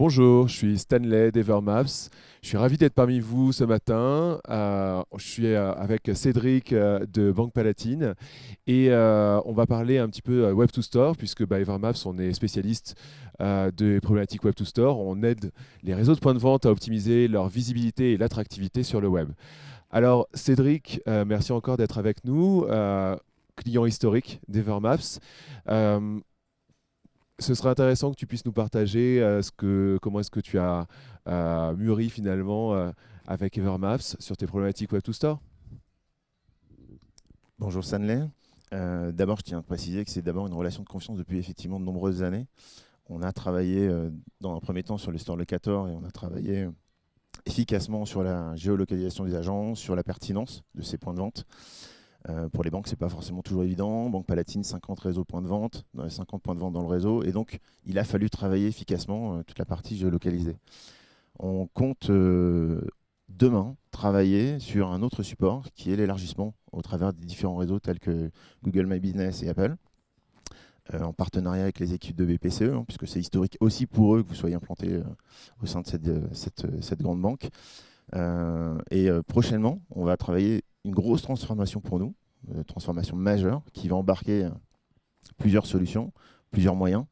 Bonjour, je suis Stanley d'Evermaps. Je suis ravi d'être parmi vous ce matin. Je suis avec Cédric de Banque Palatine et on va parler un petit peu Web to Store puisque Evermaps, on est spécialiste des problématiques Web to Store. On aide les réseaux de points de vente à optimiser leur visibilité et l'attractivité sur le web. Alors Cédric, merci encore d'être avec nous, client historique d'Evermaps. Euh, Ce serait intéressant que tu puisses nous partager comment est-ce que tu as mûri finalement avec Evermaps sur tes problématiques Web to Store. Bonjour Stanley. D'abord, je tiens à préciser que c'est d'abord une relation de confiance depuis effectivement de nombreuses années. On a travaillé dans un premier temps sur les stores locators et on a travaillé efficacement sur la géolocalisation des agences, sur la pertinence de ces points de vente. Pour les banques, ce n'est pas forcément toujours évident. Banque Palatine, 50 réseaux points de vente, 50 points de vente dans le réseau. Et donc, il a fallu travailler efficacement toute la partie géolocalisée. On compte demain travailler sur un autre support qui est l'élargissement au travers des différents réseaux tels que Google My Business et Apple, en partenariat avec les équipes de BPCE, puisque c'est historique aussi pour eux que vous soyez implantés au sein de cette grande banque. Prochainement, on va travailler une grosse transformation pour nous, transformation majeure, qui va embarquer plusieurs solutions, plusieurs moyens.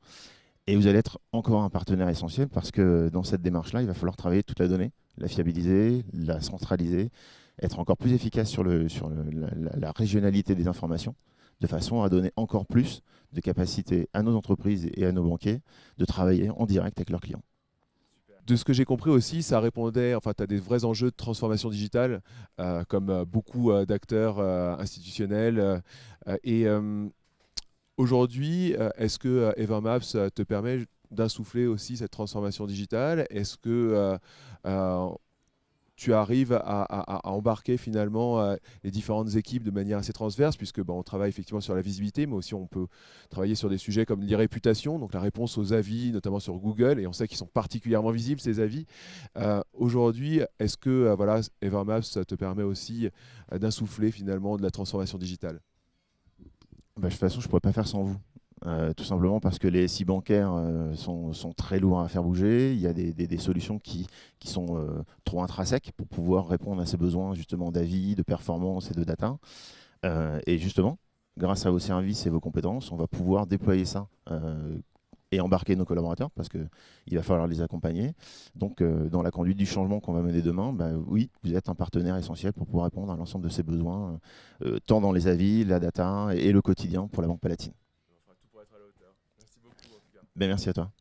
Et vous allez être encore un partenaire essentiel parce que dans cette démarche-là, il va falloir travailler toute la donnée, la fiabiliser, la centraliser, être encore plus efficace sur la régionalité des informations, de façon à donner encore plus de capacité à nos entreprises et à nos banquiers de travailler en direct avec leurs clients. De ce que j'ai compris aussi, ça répondait, enfin, tu as des vrais enjeux de transformation digitale, comme beaucoup d'acteurs institutionnels. Et aujourd'hui, est-ce que Evermaps te permet d'insuffler aussi cette transformation digitale? Est-ce que tu arrives à embarquer finalement les différentes équipes de manière assez transverse, puisque on travaille effectivement sur la visibilité, mais aussi on peut travailler sur des sujets comme l'e-réputation, donc la réponse aux avis, notamment sur Google, et on sait qu'ils sont particulièrement visibles, ces avis. Aujourd'hui, est-ce que voilà, Evermaps ça te permet aussi d'insuffler finalement de la transformation digitale? De toute façon, je ne pourrais pas faire sans vous. Tout simplement parce que les SI bancaires sont très lourds à faire bouger. Il y a des solutions qui sont trop intrinsèques pour pouvoir répondre à ces besoins justement d'avis, de performance et de data. Et justement, grâce à vos services et vos compétences, on va pouvoir déployer ça et embarquer nos collaborateurs parce qu'il va falloir les accompagner. Donc, dans la conduite du changement qu'on va mener demain, oui, vous êtes un partenaire essentiel pour pouvoir répondre à l'ensemble de ces besoins, tant dans les avis, la data et le quotidien pour la Banque Palatine. On fera tout pour être à la hauteur. Merci beaucoup en tout cas. Merci à toi.